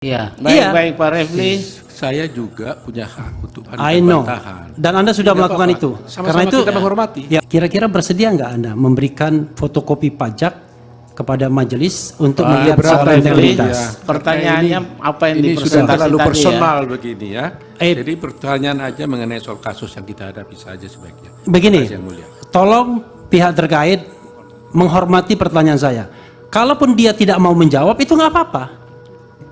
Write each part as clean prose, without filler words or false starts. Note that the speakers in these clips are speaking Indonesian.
Iya, Baik Pak Refli. Saya juga punya hak untuk I know. bantahan. Dan Anda sudah Tidak melakukan apa-apa. itu. Sama-sama Karena itu kita menghormati. Ya, kira-kira bersedia nggak Anda memberikan fotokopi pajak kepada majelis untuk melihat berat, soal Refli. integritas? Ya. Pertanyaannya apa yang Ini sudah dipresentasi terlalu tadi personal begini ya. Eh. Jadi pertanyaan aja mengenai soal kasus yang kita hadapi saja sebaiknya. Begini, Terima kasih, Yang Mulia. tolong pihak terkait menghormati pertanyaan saya. Kalaupun dia tidak mau menjawab, itu nggak apa-apa.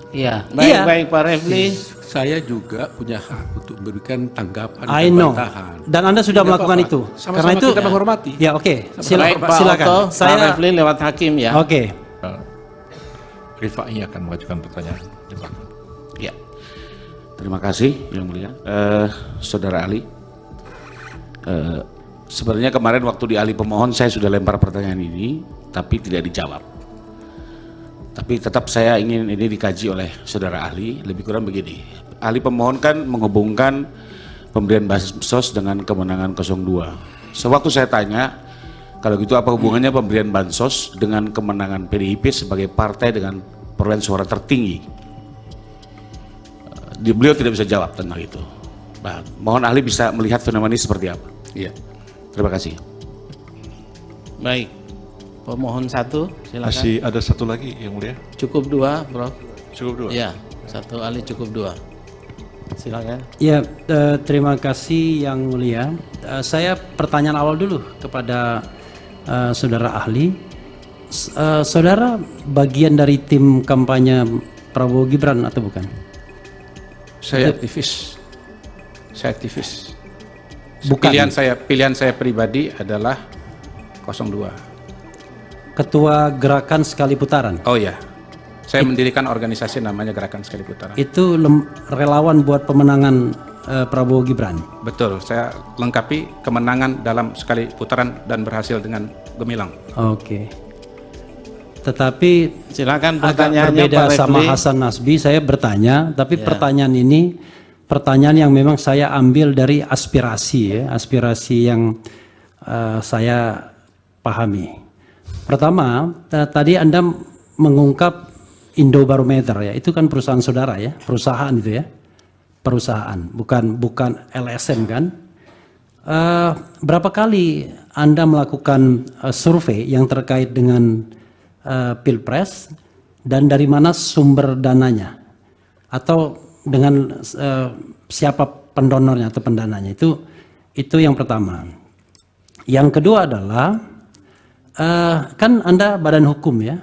Iya. Iya. Baik Pak Refli. Saya juga punya hak untuk memberikan tanggapan I dan know. bantahan. Dan Anda sudah Tidak melakukan apa-apa. itu. Sama-sama Karena itu kita menghormati. Ya, oke. Baik Pak Silakan. Otto, Pak Refli lewat hakim ya. Oke. Rifai akan mengajukan pertanyaan. Ya. Terima kasih Yang Mulia. Saudara ahli. Sebenarnya kemarin waktu di ahli pemohon saya sudah lempar pertanyaan ini, tapi tidak dijawab. Tapi tetap saya ingin ini dikaji oleh saudara ahli. Lebih kurang begini. Ahli pemohon kan menghubungkan pemberian bansos dengan kemenangan 02. Sewaktu saya tanya, kalau gitu apa hubungannya pemberian bansos dengan kemenangan PDIP sebagai partai dengan perolehan suara tertinggi? Beliau tidak bisa jawab tentang itu. Nah, mohon ahli bisa melihat fenomena ini seperti apa. Iya. Terima kasih. Baik. Pemohon satu, silakan. Masih ada satu lagi Yang Mulia. Cukup dua, Bro. Cukup dua. Ya, satu ahli cukup dua. Silakan. Ya, terima kasih Yang Mulia. Saya pertanyaan awal dulu kepada saudara ahli. Saudara bagian dari tim kampanye Prabowo Gibran atau bukan? Saya aktivis. Saya aktivis. Bukan. Pilihan saya pribadi adalah 02. Ketua Gerakan Sekali Putaran. Oh ya. Saya mendirikan organisasi namanya Gerakan Sekali Putaran. Itu relawan buat pemenangan Prabowo Gibran. Betul, saya lengkapi kemenangan dalam sekali putaran dan berhasil dengan gemilang. Oke. Tetapi Silakan agak pertanyaannya berbeda Pak sama Refli. Hasan Nasbi. Saya bertanya, tapi pertanyaan ini pertanyaan yang memang saya ambil dari aspirasi ya, aspirasi yang saya pahami. Pertama, tadi Anda mengungkap Indobarometer ya, itu kan perusahaan saudara ya, perusahaan itu ya, perusahaan, bukan LSM kan. Berapa kali Anda melakukan survei yang terkait dengan Pilpres dan dari mana sumber dananya atau dengan siapa pendonornya atau pendananya, itu yang pertama. Yang kedua adalah kan Anda badan hukum ya,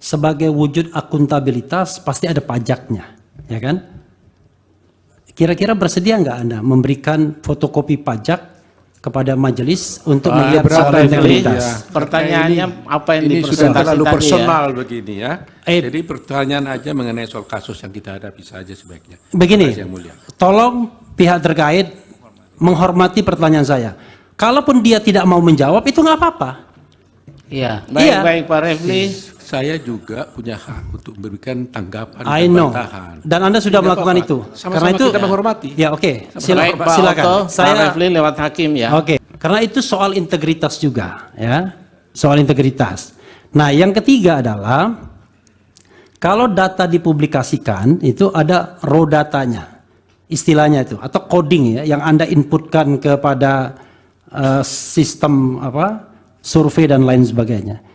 sebagai wujud akuntabilitas pasti ada pajaknya, ya kan? Kira-kira bersedia nggak Anda memberikan fotokopi pajak kepada majelis untuk melihat berat, soal Refli. integritas? Ya. Pertanyaannya apa yang Ini sudah dipresentasi terlalu tadi personal begini ya. Eh. Jadi pertanyaan aja mengenai soal kasus yang kita hadapi saja sebaiknya. Begini, Terima kasih, Yang Mulia. tolong pihak terkait menghormati pertanyaan saya. Kalaupun dia tidak mau menjawab, itu nggak apa-apa. Iya. Iya. Baik Pak Refli. Saya juga punya hak untuk memberikan tanggapan I dan know. bantahan. Dan Anda sudah Tidak melakukan apa-apa. itu. Sama-sama Karena itu kita menghormati. Ya, oke. Baik Pak Silakan. Otto, Pak Refli lewat hakim ya. Oke. Karena itu soal integritas juga, ya. Soal integritas. Nah, yang ketiga adalah kalau data dipublikasikan itu ada raw datanya, istilahnya itu, atau coding ya, yang Anda inputkan kepada sistem survei dan lain sebagainya.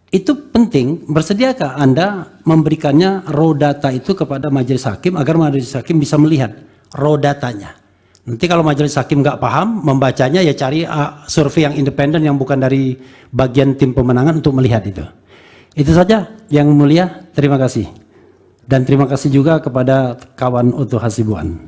Itu penting. Bersediakah Anda memberikannya raw data itu kepada majelis hakim agar majelis hakim bisa melihat raw datanya? Nanti kalau majelis hakim nggak paham membacanya, ya cari survei yang independen yang bukan dari bagian tim pemenangan untuk melihat itu. Itu saja Yang Mulia, terima kasih. Dan terima kasih juga kepada kawan Otto Hasibuan.